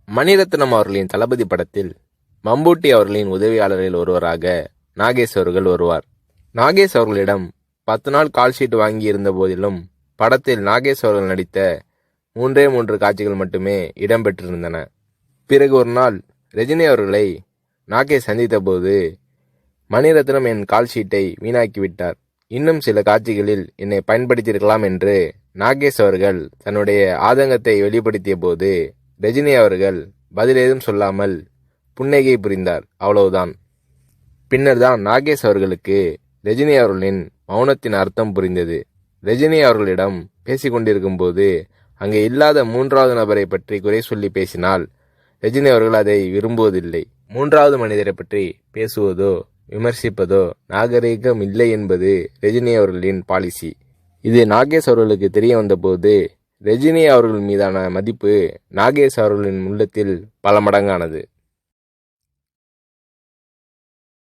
மணிரத்னம் அவர்களின் தளபதி படத்தில் மம்பூட்டி அவர்களின் உதவியாளரில் ஒருவராக நாகேஷ் அவர்கள் வருவார். நாகேஷ் அவர்களிடம் 10 நாள் கால்ஷீட் வாங்கி இருந்த போதிலும் படத்தில் நாகேஷ் அவர்கள் நடித்த 3 காட்சிகள் மட்டுமே இடம்பெற்றிருந்தன. பிறகு ஒரு நாள் ரஜினி அவர்களை நாகேஷ் சந்தித்த போது, மணிரத்னம் என் கால்ஷீட்டை வீணாக்கிவிட்டார், இன்னும் சில காட்சிகளில் என்னை பயன்படுத்தியிருக்கலாம் என்று நாகேஷ் அவர்கள் தன்னுடைய ஆதங்கத்தை வெளிப்படுத்திய போது, ரஜினி அவர்கள் பதில் ஏதும் சொல்லாமல் புன்னகை புரிந்தார். அவ்வளவுதான். பின்னர் தான் நாகேஷ் அவர்களுக்கு ரஜினி அவர்களின் மௌனத்தின் அர்த்தம் புரிந்தது. ரஜினி அவர்களிடம் பேசிக்கொண்டிருக்கும் போது அங்கே இல்லாத 3வது நபரை பற்றி குறை சொல்லி பேசினால் ரஜினி அவர்கள் அதை விரும்புவதில்லை. 3வது மனிதரை பற்றி பேசுவதோ விமர்சிப்பதோ நாகரீகம் இல்லை என்பது ரஜினி அவர்களின் பாலிசி. இது நாகேஷ் அவர்களுக்கு தெரிய வந்தபோது ரஜினி அவர்கள் மீதான மதிப்பு நாகேஷ் அவர்களின் உள்ளத்தில் பல மடங்கானது.